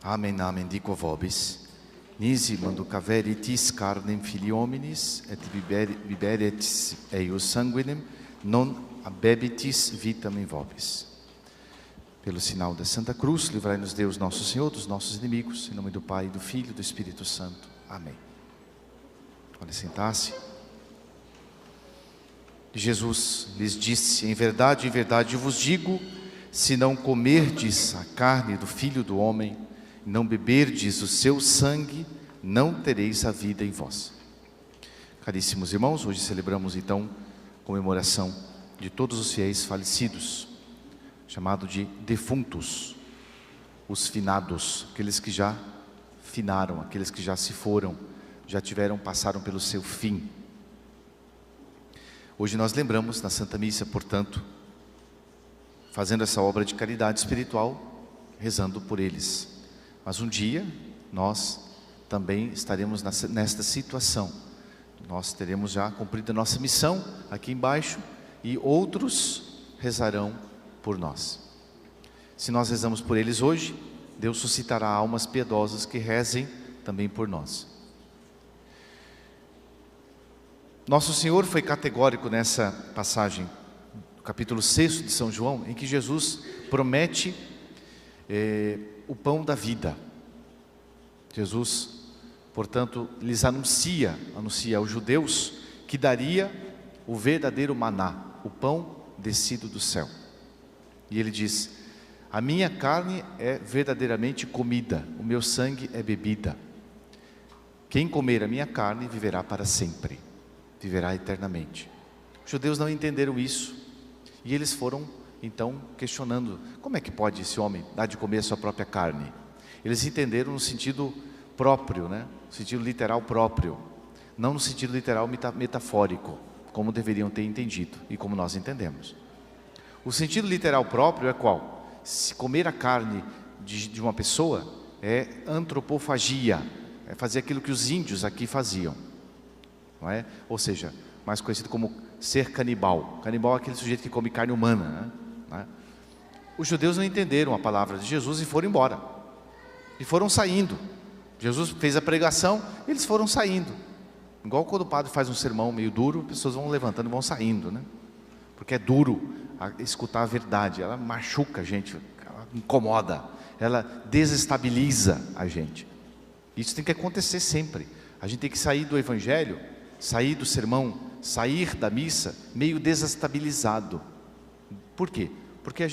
Amen, amen, dico vobis, nisi manducaveritis carnem filii hominis, et biberetis eius sanguinem, non abebitis vitam in vobis. Pelo sinal da Santa Cruz, livrai-nos Deus nosso Senhor dos nossos inimigos, em nome do Pai, do Filho e do Espírito Santo. Amém. Pode sentar-se. Jesus lhes disse: em verdade vos digo, se não comerdes a carne do Filho do Homem, não beberdes o seu sangue, não tereis a vida em vós. Caríssimos irmãos, hoje celebramos então a comemoração de todos os fiéis falecidos, chamado de defuntos, os finados, aqueles que já finaram, aqueles que já se foram, passaram pelo seu fim. Hoje nós lembramos na Santa Missa, portanto, fazendo essa obra de caridade espiritual, rezando por eles. Mas um dia nós também estaremos nesta situação. Nós teremos já cumprido a nossa missão aqui embaixo e outros rezarão por nós. Se nós rezamos por eles hoje, Deus suscitará almas piedosas que rezem também por nós. Nosso Senhor foi categórico nessa passagem, no capítulo 6 de São João, em que Jesus promete o pão da vida. Jesus, portanto, lhes anuncia aos judeus que daria o verdadeiro maná, o pão descido do céu. E ele diz: a minha carne é verdadeiramente comida, o meu sangue é bebida. Quem comer a minha carne viverá para sempre, viverá eternamente. Os judeus não entenderam isso, e eles foram então questionando: como é que pode esse homem dar de comer a sua própria carne? Eles entenderam no sentido próprio, no sentido literal próprio, não no sentido literal metafórico, como deveriam ter entendido e como nós entendemos. O sentido literal próprio é qual? Se comer a carne de uma pessoa é antropofagia, é fazer aquilo que os índios aqui faziam, não é? Ou seja, mais conhecido como ser canibal. Canibal é aquele sujeito que come carne humana, né? Os judeus não entenderam a palavra de Jesus e foram embora, e foram saindo. Jesus fez a pregação, eles foram saindo. Igual quando o padre faz um sermão meio duro, as pessoas vão levantando e vão saindo, porque é duro escutar a verdade, ela machuca a gente, ela incomoda, ela desestabiliza a gente. Isso tem que acontecer sempre. A gente tem que sair do evangelho, sair do sermão, sair da missa meio desestabilizado. Por quê? Porque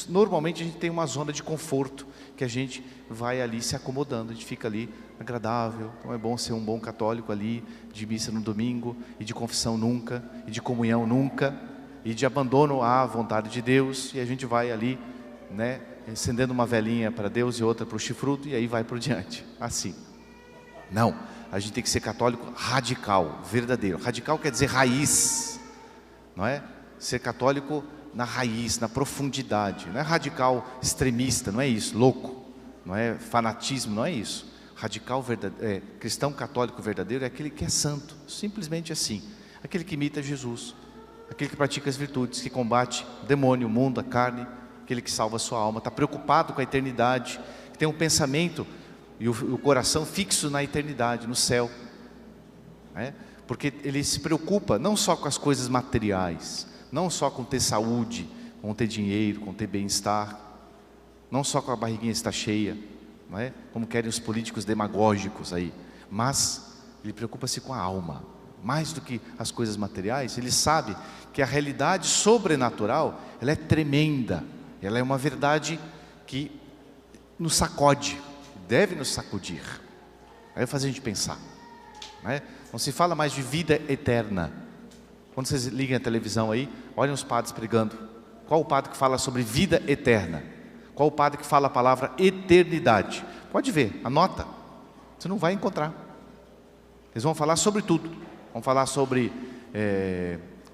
normalmente a gente tem uma zona de conforto, que a gente vai ali se acomodando, a gente fica ali agradável. Então é bom ser um bom católico ali, de missa no domingo, e de confissão nunca, e de comunhão nunca, e de abandono à vontade de Deus, e a gente vai ali, acendendo uma velinha para Deus e outra para o chifrudo, e aí vai por diante, assim. Não, a gente tem que ser católico radical, verdadeiro. Radical quer dizer raiz, não é? Ser católico na raiz, na profundidade. Não é radical extremista, não é isso, louco, não é fanatismo, não é isso. Radical cristão católico verdadeiro é aquele que é santo, simplesmente assim. Aquele que imita Jesus, aquele que pratica as virtudes, que combate o demônio, o mundo, a carne, aquele que salva a sua alma, está preocupado com a eternidade, que tem um pensamento e o coração fixo na eternidade, no céu, porque ele se preocupa não só com as coisas materiais, não só com ter saúde, com ter dinheiro, com ter bem-estar, não só com a barriguinha estar cheia, como querem os políticos demagógicos aí, mas ele preocupa-se com a alma, mais do que as coisas materiais. Ele sabe que a realidade sobrenatural, ela é tremenda, ela é uma verdade que nos sacode, deve nos sacudir, vai fazer a gente pensar, não se fala mais de vida eterna. Quando vocês ligam a televisão aí, olhem os padres pregando. Qual o padre que fala sobre vida eterna? Qual o padre que fala a palavra eternidade? Pode ver, anota, você não vai encontrar. Eles vão falar sobre tudo, vão falar sobre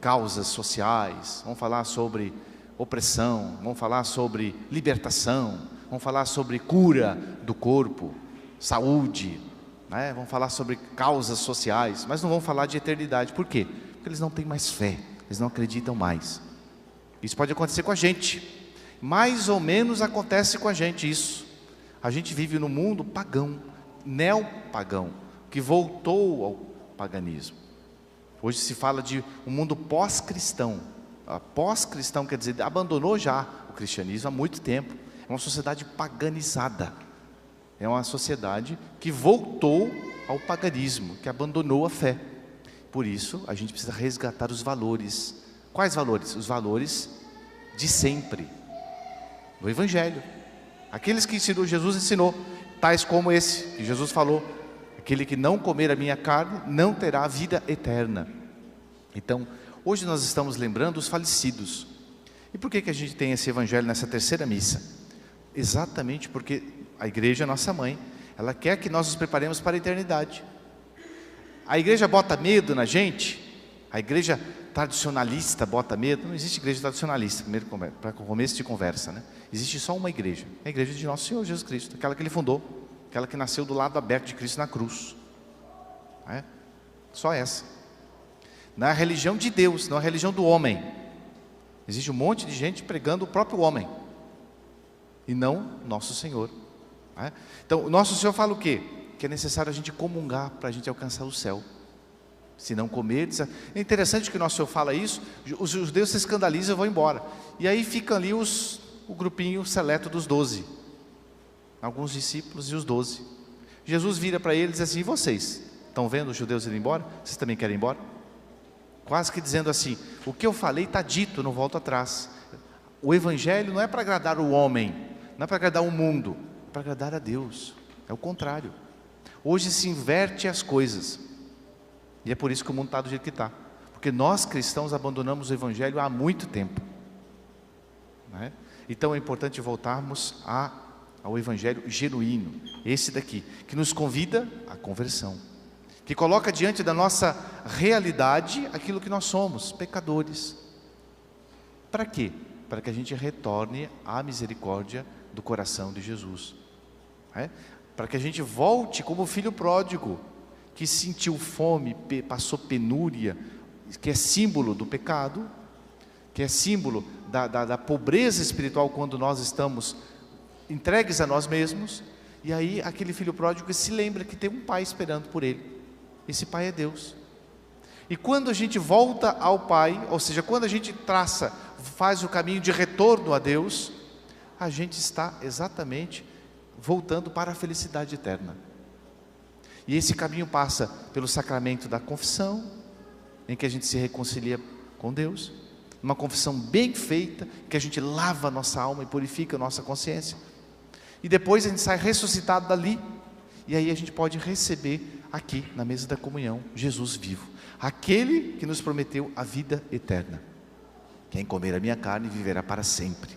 causas sociais, vão falar sobre opressão, vão falar sobre libertação, vão falar sobre cura do corpo, saúde, vão falar sobre causas sociais, mas não vão falar de eternidade. Por quê? Porque eles não têm mais fé, eles não acreditam mais. Isso pode acontecer com a gente, mais ou menos acontece com a gente isso. A gente vive num mundo pagão, neopagão, que voltou ao paganismo. Hoje se fala de um mundo pós-cristão. Pós-cristão quer dizer, abandonou já o cristianismo há muito tempo. É uma sociedade paganizada. É uma sociedade que voltou ao paganismo, que abandonou a fé. Por isso, a gente precisa resgatar os valores. Quais valores? Os valores de sempre, do Evangelho. Aqueles que Jesus ensinou, tais como esse, que Jesus falou: aquele que não comer a minha carne, não terá vida eterna. Então, hoje nós estamos lembrando os falecidos. E por que a gente tem esse Evangelho nessa terceira missa? Exatamente porque a igreja, nossa mãe, ela quer que nós nos preparemos para a eternidade. A igreja bota medo na gente, a igreja tradicionalista bota medo. Não existe igreja tradicionalista, primeiro para começo de conversa, né? Existe só uma igreja, a igreja de nosso Senhor Jesus Cristo, aquela que Ele fundou, aquela que nasceu do lado aberto de Cristo na cruz. Só essa. Na religião de Deus, não a religião do homem. Existe um monte de gente pregando o próprio homem, e não nosso Senhor. Então, o nosso Senhor fala o quê? Que é necessário a gente comungar para a gente alcançar o céu. Se não comerdes. É interessante que o nosso Senhor fala isso. Os judeus se escandalizam e vão embora. E aí ficam ali o grupinho seleto dos 12. Alguns discípulos e os 12. Jesus vira para eles e diz assim: e vocês? Estão vendo os judeus irem embora? Vocês também querem ir embora? Quase que dizendo assim: o que eu falei está dito, não volto atrás. O Evangelho não é para agradar o homem, não é para agradar o mundo, é para agradar a Deus. É o contrário. Hoje se inverte as coisas. E é por isso que o mundo está do jeito que está. Porque nós cristãos abandonamos o Evangelho há muito tempo. Então é importante voltarmos ao Evangelho genuíno. Esse daqui, que nos convida à conversão. Que coloca diante da nossa realidade aquilo que nós somos, pecadores. Para quê? Para que a gente retorne à misericórdia do coração de Jesus. Para que a gente volte como o filho pródigo, que sentiu fome, passou penúria, que é símbolo do pecado, que é símbolo da pobreza espiritual quando nós estamos entregues a nós mesmos. E aí aquele filho pródigo se lembra que tem um pai esperando por ele. Esse pai é Deus. E quando a gente volta ao pai, ou seja, quando a gente faz o caminho de retorno a Deus, a gente está exatamente voltando para a felicidade eterna. E esse caminho passa pelo sacramento da confissão, em que a gente se reconcilia com Deus, uma confissão bem feita, que a gente lava a nossa alma e purifica a nossa consciência, e depois a gente sai ressuscitado dali, e aí a gente pode receber aqui na mesa da comunhão Jesus vivo, aquele que nos prometeu a vida eterna. Quem comer a minha carne viverá para sempre.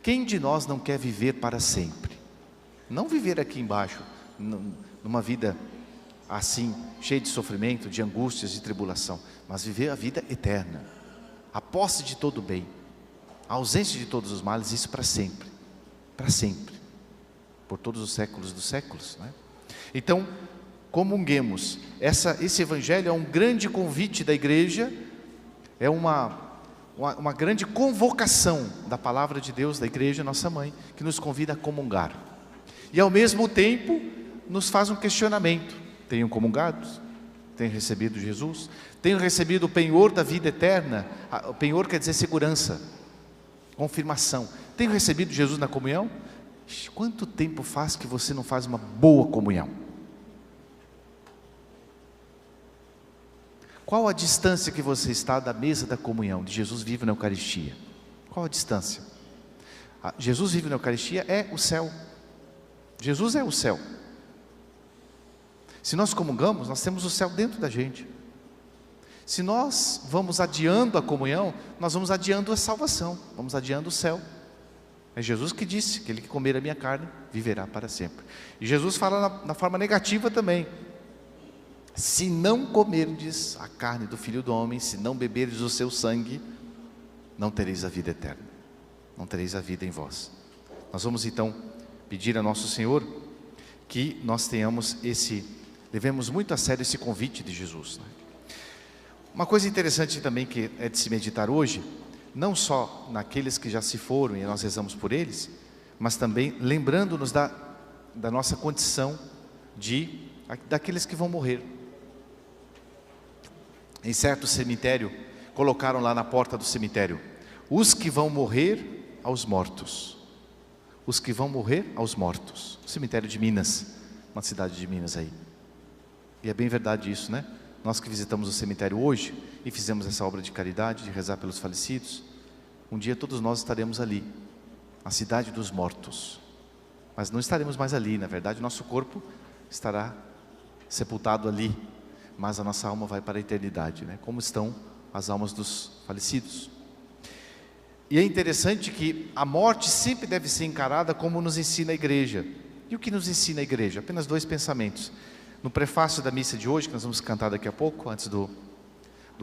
Quem de nós não quer viver para sempre? Não viver aqui embaixo, numa vida assim, cheia de sofrimento, de angústias, de tribulação, mas viver a vida eterna, a posse de todo o bem, a ausência de todos os males, isso para sempre, por todos os séculos dos séculos, Então, comunguemos. Esse Evangelho é um grande convite da igreja, é uma grande convocação da palavra de Deus, da igreja, nossa mãe, que nos convida a comungar. E ao mesmo tempo, nos faz um questionamento: tenham comungado? Tenham recebido Jesus? Tenham recebido o penhor da vida eterna? O penhor quer dizer segurança, confirmação. Tenham recebido Jesus na comunhão? Quanto tempo faz que você não faz uma boa comunhão? Qual a distância que você está da mesa da comunhão, de Jesus vivo na Eucaristia? Qual a distância? Jesus vivo na Eucaristia é o céu. Jesus é o céu. Se nós comungamos, nós temos o céu dentro da gente. Se nós vamos adiando a comunhão, nós vamos adiando a salvação, vamos adiando o céu. É Jesus que disse: aquele que comer a minha carne viverá para sempre. E Jesus fala na forma negativa também: se não comerdes a carne do Filho do Homem, se não beberdes o seu sangue, não tereis a vida eterna, não tereis a vida em vós. Nós vamos então pedir a nosso Senhor que nós levemos muito a sério esse convite de Jesus. Uma coisa interessante também que é de se meditar hoje, não só naqueles que já se foram e nós rezamos por eles, mas também lembrando-nos da da nossa condição daqueles que vão morrer. Em certo cemitério, colocaram lá na porta do cemitério: os que vão morrer aos mortos. Os que vão morrer aos mortos. O cemitério de Minas, uma cidade de Minas aí. E é bem verdade isso, né? Nós que visitamos o cemitério hoje e fizemos essa obra de caridade, de rezar pelos falecidos, um dia todos nós estaremos ali, a cidade dos mortos. Mas não estaremos mais ali, na verdade nosso corpo estará sepultado ali, mas a nossa alma vai para a eternidade, né? Como estão as almas dos falecidos. E é interessante que a morte sempre deve ser encarada como nos ensina a igreja. E o que nos ensina a igreja? Apenas 2 pensamentos. No prefácio da missa de hoje, que nós vamos cantar daqui a pouco, antes do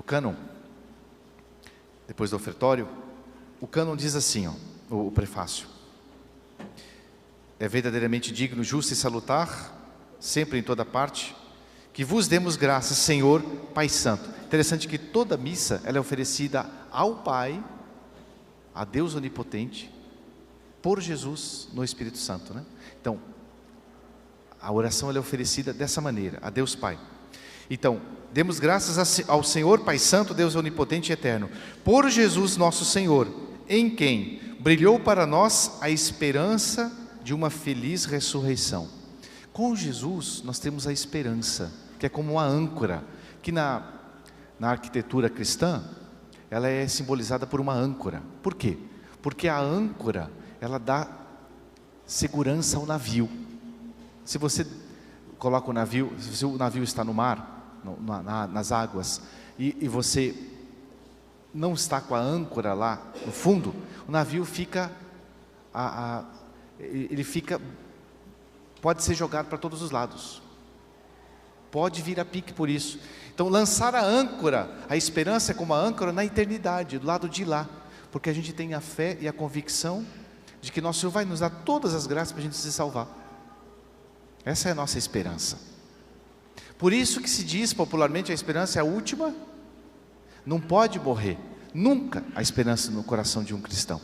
cânon, depois do ofertório, o cânon diz assim, o prefácio: é verdadeiramente digno, justo e salutar, sempre em toda parte, que vos demos graças, Senhor, Pai Santo. Interessante que toda missa ela é oferecida ao Pai, a Deus Onipotente, por Jesus no Espírito Santo, né? Então, a oração ela é oferecida dessa maneira, a Deus Pai. Então, demos graças ao Senhor Pai Santo, Deus Onipotente e Eterno, por Jesus nosso Senhor, em quem brilhou para nós a esperança de uma feliz ressurreição. Com Jesus nós temos a esperança, que é como uma âncora, que na arquitetura cristã, ela é simbolizada por uma âncora. Por quê? Porque a âncora, ela dá segurança ao navio. Se você coloca o navio, se o navio está no mar, nas águas, e você não está com a âncora lá no fundo, o navio fica, pode ser jogado para todos os lados, pode vir a pique por isso. Então lançar a âncora, a esperança é como a âncora na eternidade, do lado de lá, porque a gente tem a fé e a convicção de que nosso Senhor vai nos dar todas as graças para a gente se salvar. Essa é a nossa esperança. Por isso que se diz popularmente, a esperança é a última, não pode morrer nunca a esperança no coração de um cristão,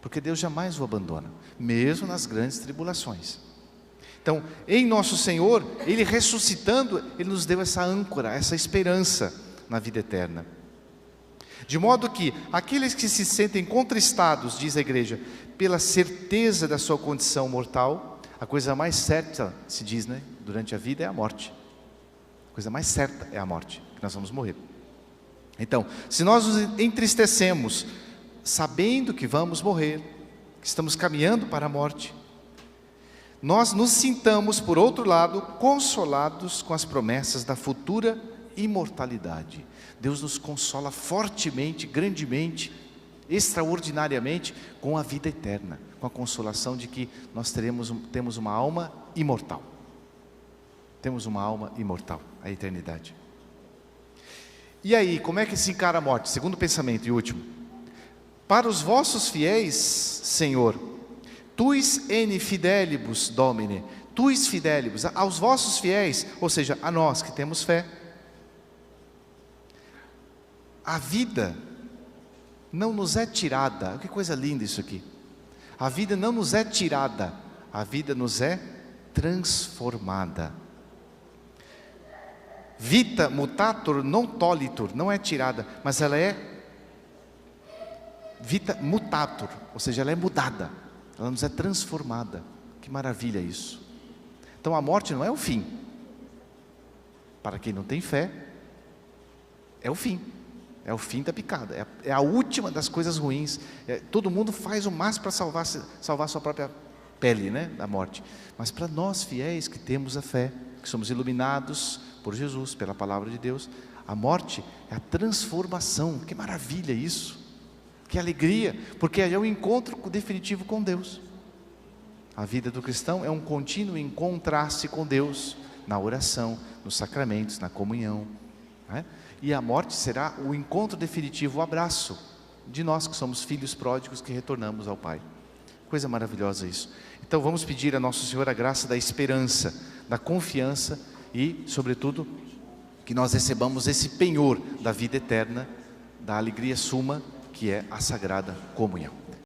porque Deus jamais o abandona, mesmo nas grandes tribulações. Então, em nosso Senhor, Ele ressuscitando, Ele nos deu essa âncora, essa esperança na vida eterna. De modo que aqueles que se sentem contristados, diz a igreja, pela certeza da sua condição mortal, a coisa mais certa, se diz, né, durante a vida é a morte. A coisa mais certa é a morte, que nós vamos morrer. Então, se nós nos entristecemos, sabendo que vamos morrer, que estamos caminhando para a morte, nós nos sintamos, por outro lado, consolados com as promessas da futura imortalidade. Deus nos consola fortemente, grandemente, extraordinariamente com a vida eterna, com a consolação de que nós temos uma alma imortal. Temos uma alma imortal, a eternidade. E aí, como é que se encara a morte? Segundo pensamento e último: para os vossos fiéis, Senhor, tuis ene fidelibus Domine, tuis fidelibus, aos vossos fiéis, ou seja, a nós que temos fé, a vida não nos é tirada. Que coisa linda isso aqui. A vida não nos é tirada, a vida nos é transformada. Vita mutatur non tolitur, não é tirada, mas ela é vita mutatur, ou seja, ela é mudada, ela nos é transformada. Que maravilha isso. Então a morte não é o fim. Para quem não tem fé, é o fim. É o fim da picada, é a última das coisas ruins. Todo mundo faz o máximo para salvar sua própria pele, né, da morte. Mas para nós fiéis que temos a fé, que somos iluminados por Jesus, pela palavra de Deus, a morte é a transformação. Que maravilha isso, que alegria, porque é o encontro definitivo com Deus. A vida do cristão é um contínuo encontrar-se com Deus, na oração, nos sacramentos, na comunhão, né? E a morte será o encontro definitivo, o abraço de nós que somos filhos pródigos que retornamos ao Pai. Coisa maravilhosa isso. Então vamos pedir a Nosso Senhor a graça da esperança, da confiança e, sobretudo, que nós recebamos esse penhor da vida eterna, da alegria suma, que é a Sagrada Comunhão.